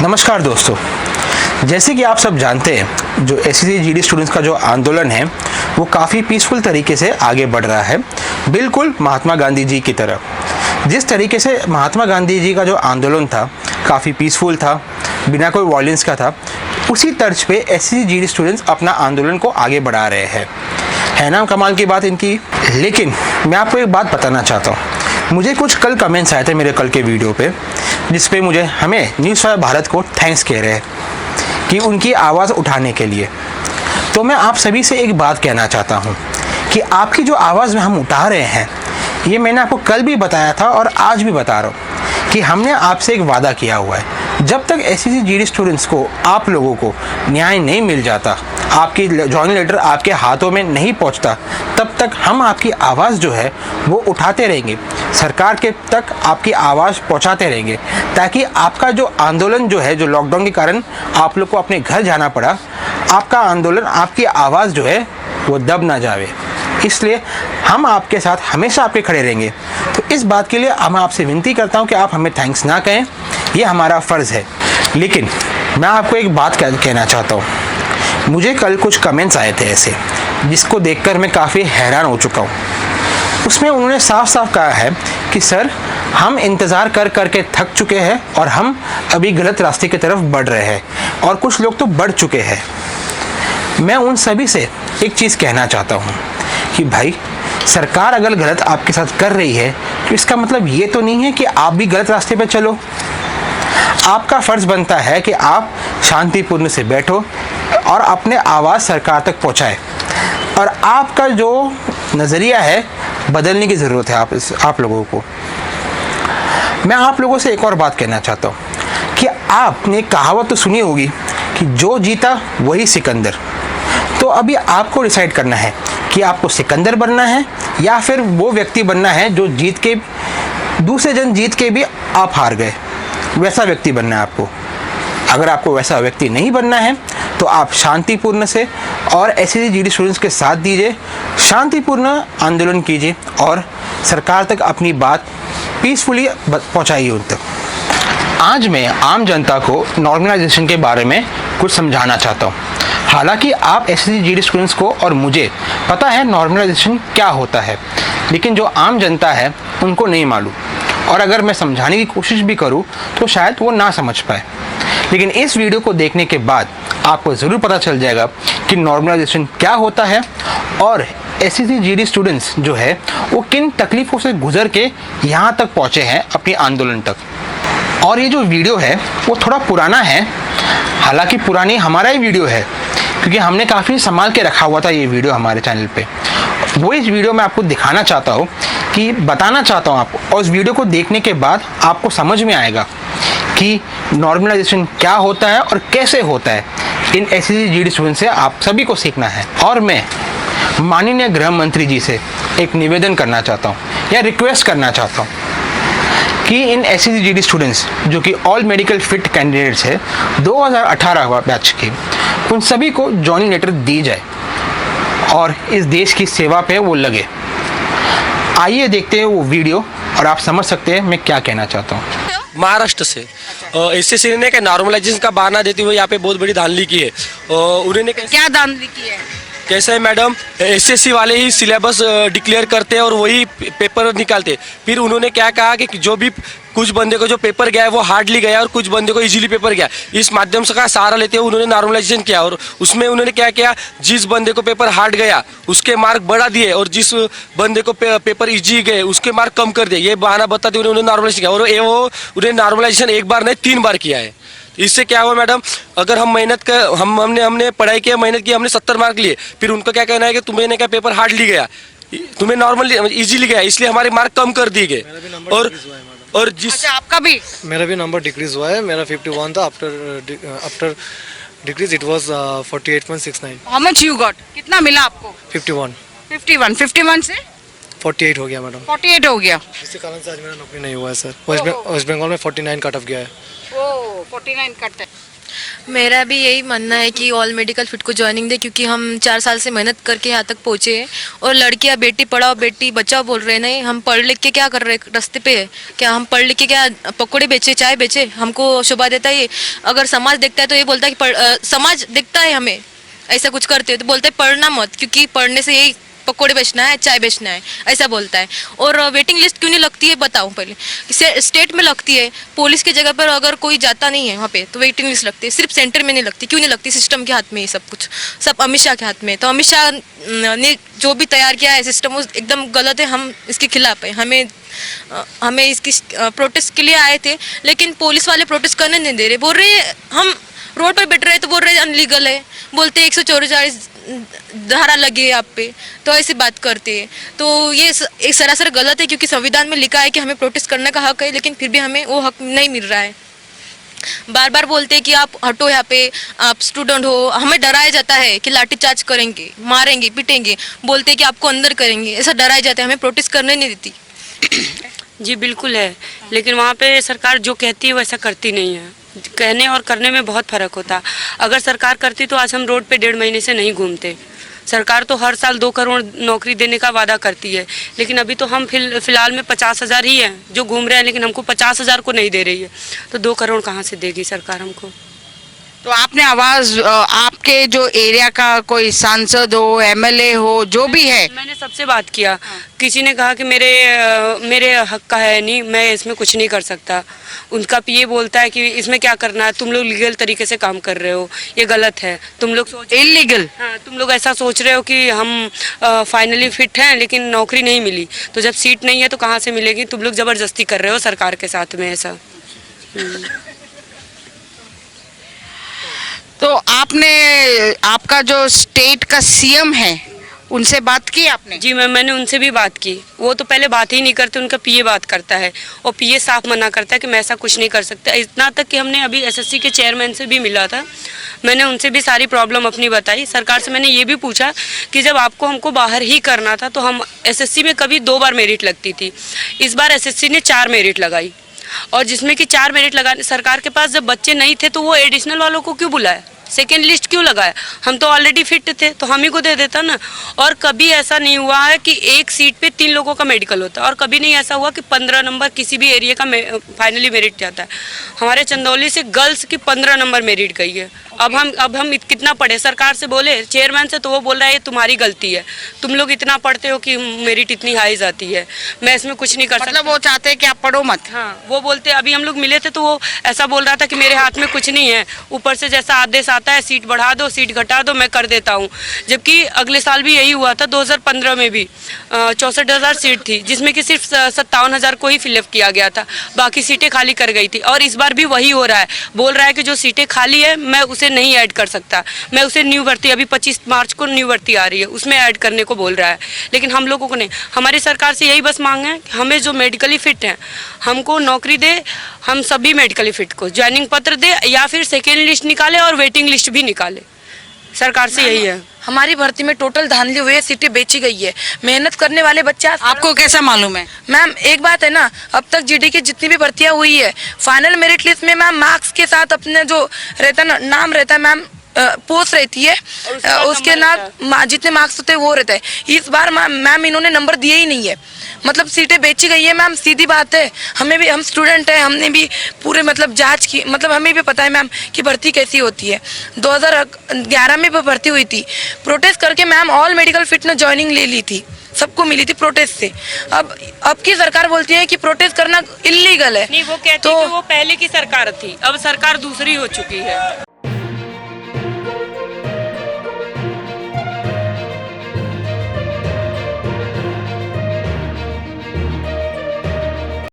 नमस्कार दोस्तों, जैसे कि आप सब जानते हैं जो एसएससी जीडी स्टूडेंट्स का जो आंदोलन है वो काफ़ी पीसफुल तरीके से आगे बढ़ रहा है, बिल्कुल महात्मा गांधी जी की तरह। जिस तरीके से महात्मा गांधी जी का जो आंदोलन था काफ़ी पीसफुल था, बिना कोई वॉयलेंस का था, उसी तर्ज पे एसएससी जीडी स्टूडेंट्स अपना आंदोलन को आगे बढ़ा रहे हैं। है ना कमाल की बात इनकी। लेकिन मैं आपको एक बात बताना चाहता हूँ, मुझे कुछ कल कमेंट्स आए थे मेरे कल के वीडियो पे, जिस पे मुझे हमें न्यूज़ फॉर भारत को थैंक्स कह रहे हैं कि उनकी आवाज़ उठाने के लिए। तो मैं आप सभी से एक बात कहना चाहता हूँ कि आपकी जो आवाज़ में हम उठा रहे हैं, ये मैंने आपको कल भी बताया था और आज भी बता रहा हूँ कि हमने आपसे एक वादा किया हुआ है। जब तक एसएससी जीडी स्टूडेंट्स को, आप लोगों को न्याय नहीं मिल जाता, आपकी जॉइनिंग लेटर आपके हाथों में नहीं पहुंचता, तब तक हम आपकी आवाज़ जो है वो उठाते रहेंगे, सरकार के तक आपकी आवाज़ पहुंचाते रहेंगे, ताकि आपका जो आंदोलन जो है, जो लॉकडाउन के कारण आप लोग को अपने घर जाना पड़ा, आपका आंदोलन, आपकी आवाज़ जो है वो दब ना जावे। इसलिए हम आपके साथ हमेशा आपके खड़े रहेंगे। तो इस बात के लिए मैं आपसे विनती करता हूं कि आप हमें थैंक्स ना कहें, ये हमारा फ़र्ज़ है। लेकिन मैं आपको एक बात कहना चाहता हूं। मुझे कल कुछ कमेंट्स आए थे ऐसे, जिसको देखकर मैं काफ़ी हैरान हो चुका हूं। उसमें उन्होंने साफ साफ कहा है कि सर, हम इंतज़ार कर कर के थक चुके हैं और हम अभी गलत रास्ते की तरफ बढ़ रहे हैं, और कुछ लोग तो बढ़ चुके हैं। मैं उन सभी से एक चीज़ कहना चाहता हूँ कि भाई, सरकार अगर गलत आपके साथ कर रही है तो इसका मतलब ये तो नहीं है कि आप भी गलत रास्ते पर चलो। आपका फ़र्ज़ बनता है कि आप शांतिपूर्ण से बैठो और अपने आवाज़ सरकार तक पहुँचाए, और आपका जो नज़रिया है बदलने की ज़रूरत है आप लोगों को। मैं आप लोगों से एक और बात कहना चाहता हूँ कि आपने कहावत तो सुनी होगी कि जो जीता वही सिकंदर। तो अभी आपको डिसाइड करना है कि आपको सिकंदर बनना है या फिर वो व्यक्ति बनना है जो जीत के, दूसरे जन जीत के भी आप हार गए, वैसा व्यक्ति बनना है आपको। अगर आपको वैसा व्यक्ति नहीं बनना है तो आप शांतिपूर्ण से और एसएससी जीडी स्टूडेंट्स के साथ दीजिए, शांतिपूर्ण आंदोलन कीजिए और सरकार तक अपनी बात पीसफुली पहुंचाइए उन तक। आज मैं आम जनता को नॉर्मलाइजेशन के बारे में कुछ समझाना चाहता हूँ। हालांकि आप एसएससी जीडी स्टूडेंट्स को और मुझे पता है नॉर्मलाइजेशन क्या होता है, लेकिन जो आम जनता है उनको नहीं मालूम, और अगर मैं समझाने की कोशिश भी करूँ तो शायद वो ना समझ पाए। लेकिन इस वीडियो को देखने के बाद आपको ज़रूर पता चल जाएगा कि नॉर्मलाइजेशन क्या होता है और एसएससी जीडी स्टूडेंट्स जो है वो किन तकलीफ़ों से गुजर के यहाँ तक पहुँचे हैं अपने आंदोलन तक। और ये जो वीडियो है वो थोड़ा पुराना है, हालांकि पुरानी हमारा ही वीडियो है, क्योंकि हमने काफ़ी संभाल के रखा हुआ था ये वीडियो हमारे चैनल पे। वो इस वीडियो में आपको दिखाना चाहता हूँ, कि बताना चाहता हूँ आपको, और इस वीडियो को देखने के बाद आपको समझ में आएगा कि नॉर्मलाइजेशन क्या होता है और कैसे होता है। इन एसएससी जीडी स्टूडेंट से आप सभी को सीखना है। और मैं माननीय गृह मंत्री जी से एक निवेदन करना चाहता हूँ या रिक्वेस्ट करना चाहता हूँ कि इन एसएससी जीडी स्टूडेंट्स जो कि ऑल मेडिकल फिट कैंडिडेट्स है 2018 बैच के, उन सभी को जॉइनिंग लेटर दी जाए और इस देश की सेवा पे वो लगे। आइए देखते हैं वो वीडियो और आप समझ सकते हैं मैं क्या कहना चाहता हूँ। महाराष्ट्र से एसएससी ने नॉर्मलाइजेशन का बहाना देते हुए यहाँ पे बहुत बड़ी धांधली की है। उन्होंने क्या धांधली की है? कैसा है मैडम, एसएससी वाले ही सिलेबस डिक्लेयर करते हैं और वही पेपर निकालते। फिर उन्होंने क्या कहा कि जो भी कुछ बंदे को जो पेपर गया है वो हार्डली गया और कुछ बंदे को इजीली पेपर गया, इस माध्यम से का सहारा लेते हुए उन्होंने नॉर्मलाइजेशन किया। और उसमें उन्होंने क्या किया, जिस बंदे को पेपर हार्ड गया उसके मार्क बढ़ा दिए और जिस बंदे को पेपर इजी गए उसके मार्क कम कर दिए। ये बहाना बताते हुए उन्होंने नॉर्मलाइजेशन किया, और वो उन्हें नॉर्मलाइजेशन एक बार नहीं 3 बार किया है। इससे क्या हुआ मैडम, अगर हम मेहनत कर हमने पढ़ाई किया, मेहनत की, हमने 70 मार्क लिए, फिर उनका क्या कहना है कि तुम्हें क्या पेपर हार्डली गया, तुम्हें नॉर्मल इजीली गया, इसलिए हमारे मार्क कम कर दिए गए। और जिस अच्छा, आपका भी? मेरा भी नंबर डिक्रीज हुआ है। मेरा 51 था, after decrease it was 48.69। How much you got? कितना मिला आपको? 51 से 48 हो गया मैडम। 48 हो गया। इसके कारण से आज मेरा नौकरी नहीं हुआ है सर। वेस्ट बंगाल में 49 कट ऑफ गया है। ओह, 49 कट है। मेरा भी यही मानना है कि ऑल मेडिकल फिट को ज्वाइनिंग दे, क्योंकि हम 4 साल से मेहनत करके यहाँ तक पहुँचे हैं। और लड़कियाँ बेटी पढ़ाओ बेटी बचाओ बोल रहे हैं, नहीं हम पढ़ लिख के क्या कर रहे हैं रास्ते पे? क्या हम पढ़ लिख के क्या पकौड़े बेचे चाय बेचे? हमको शोभा देता है ये? अगर समाज देखता है तो ये बोलता है कि समाज देखता है हमें ऐसा कुछ करते हो तो बोलते हैं पढ़ना मत, क्योंकि पढ़ने से यही पकोड़े बेचना है चाय बेचना है, ऐसा बोलता है। और वेटिंग लिस्ट क्यों नहीं लगती है बताऊं पहले। स्टेट में लगती है, पुलिस की जगह पर अगर कोई जाता नहीं है वहाँ पे तो वेटिंग लिस्ट लगती है, सिर्फ सेंटर में नहीं लगती। क्यों नहीं लगती? सिस्टम के हाथ में ये सब कुछ, सब अमित शाह के हाथ में। तो अमित शाह ने जो भी तैयार किया है सिस्टम वो एकदम गलत है, हम इसके खिलाफ है। हमें इसकी प्रोटेस्ट के लिए आए थे, लेकिन पुलिस वाले प्रोटेस्ट करने नहीं दे रहे, बोल रहे हम रोड पर बैठ रहे हैं तो बोल रहे अनलीगल है, बोलते 144 धारा लगी है आप पे, तो ऐसी बात करते हैं। तो ये एक सरासर गलत है, क्योंकि संविधान में लिखा है कि हमें प्रोटेस्ट करने का हक है, लेकिन फिर भी हमें वो हक नहीं मिल रहा है। बार बार बोलते हैं कि आप हटो यहाँ पे, आप स्टूडेंट हो, हमें डराया जाता है कि लाठीचार्ज करेंगे, मारेंगे पीटेंगे, बोलते हैं कि आपको अंदर करेंगे, ऐसा डराया जाता है, हमें प्रोटेस्ट करने नहीं देती। जी बिल्कुल है, लेकिन वहाँ पे सरकार जो कहती है वैसा करती नहीं है। कहने और करने में बहुत फ़र्क होता। अगर सरकार करती तो आज हम रोड पे 1.5 महीने से नहीं घूमते। सरकार तो हर साल 2 करोड़ नौकरी देने का वादा करती है, लेकिन अभी तो हम फिलहाल में 50,000 ही हैं जो घूम रहे हैं, लेकिन हमको 50,000 को नहीं दे रही है, तो 2 करोड़ कहाँ से देगी सरकार हमको? तो आपने आवाज आपके जो एरिया का कोई सांसद हो, एमएलए हो, जो भी है? मैंने सबसे बात किया। किसी ने कहा कि मेरे हक का है नहीं, मैं इसमें कुछ नहीं कर सकता। उनका पीए बोलता है कि इसमें क्या करना है, तुम लोग लीगल तरीके से काम कर रहे हो, ये गलत है। तुम लोग इलीगल? हाँ, तुम लोग ऐसा सोच रहे हो कि हम फाइनली फिट हैं लेकिन नौकरी नहीं मिली, तो जब सीट नहीं है तो कहाँ से मिलेगी? तुम लोग ज़बरदस्ती कर रहे हो सरकार के साथ में ऐसा। तो आपने आपका जो स्टेट का सीएम है उनसे बात की आपने? जी मैंने उनसे भी बात की। वो तो पहले बात ही नहीं करते, उनका पीए बात करता है और पीए साफ मना करता है कि मैं ऐसा कुछ नहीं कर सकता। इतना तक कि हमने अभी एसएससी के चेयरमैन से भी मिला था, मैंने उनसे भी सारी प्रॉब्लम अपनी बताई। सरकार से मैंने ये भी पूछा कि जब हमको बाहर ही करना था तो हम एसएससी में कभी 2 बार मेरिट लगती थी, इस बार एसएससी ने 4 मेरिट लगाई, और जिसमें कि 4 मेरिट लगाने सरकार के पास जब बच्चे नहीं थे तो वो एडिशनल वालों को क्यों बुलाया, सेकेंड लिस्ट क्यों लगाया? हम तो ऑलरेडी फिट थे तो हम ही को दे देता ना। और कभी ऐसा नहीं हुआ है कि एक सीट पे 3 लोगों का मेडिकल होता है, और कभी नहीं ऐसा हुआ कि 15 नंबर किसी भी एरिया का फाइनली मेरिट जाता है। हमारे चंदौली से गर्ल्स की 15 नंबर मेरिट गई है। अब हम कितना पढ़े? सरकार से बोले, चेयरमैन से, तो वो बोल रहा है ये तुम्हारी गलती है, तुम लोग इतना पढ़ते हो कि मेरिट इतनी हाई जाती है, मैं इसमें कुछ नहीं कर सकता। मतलब वो चाहते हैं कि आप पढ़ो मत? हाँ, वो बोलते, अभी हम लोग मिले थे तो वो ऐसा बोल रहा था कि मेरे हाथ में कुछ नहीं है, ऊपर से जैसा आदेश आता है सीट बढ़ा दो सीट घटा दो मैं कर देता हूँ। जबकि अगले साल भी यही हुआ था, 2015 में भी 64,000 सीट थी, जिसमें कि सिर्फ 57,000 को ही फिलअप किया गया था, बाकी सीटें खाली कर गई थी। और इस बार भी वही हो रहा है, बोल रहा है कि जो सीटें खाली है मैं उसे नहीं ऐड कर सकता, मैं उसे न्यू भर्ती, अभी 25 मार्च को न्यू भर्ती आ रही है, उसमें ऐड करने को बोल रहा है। लेकिन हम लोगों को नहीं, हमारी सरकार से यही बस मांग है कि हमें जो मेडिकली फिट हैं हमको नौकरी दे, हम सभी मेडिकली फिट को ज्वाइनिंग पत्र दे, या फिर सेकेंड लिस्ट निकाले और वेटिंग लिस्ट भी निकाले। सरकार से यही है। हमारी भर्ती में टोटल धांधली हुई है, सीटें बेची गई है, मेहनत करने वाले बच्चे आपको कैसा मालूम है? मैम एक बात है ना, अब तक जीडी की जितनी भी भर्तियां हुई है फाइनल मेरिट लिस्ट में मैम मार्क्स के साथ अपने जो रहता है नाम रहता है मैम, पोस्ट रहती है, उसके नाम जितने मार्क्स होते हैं वो रहता है। इस बार मैम इन्होंने नंबर दिए ही नहीं है, मतलब सीटें बेची गई है मैम, सीधी बात है। हमें भी, हम स्टूडेंट हैं, हमने भी पूरे मतलब जांच की, मतलब हमें भी पता है मैम कि भर्ती कैसी होती है। 2011 में भर्ती हुई थी, प्रोटेस्ट करके ma'am all medical fitness joining ले ली थी, सबको मिली थी प्रोटेस्ट से। अब की सरकार बोलती है कि प्रोटेस्ट करना इलीगल है। नहीं, वो कहती है कि वो पहले की सरकार थी, अब सरकार दूसरी हो चुकी है।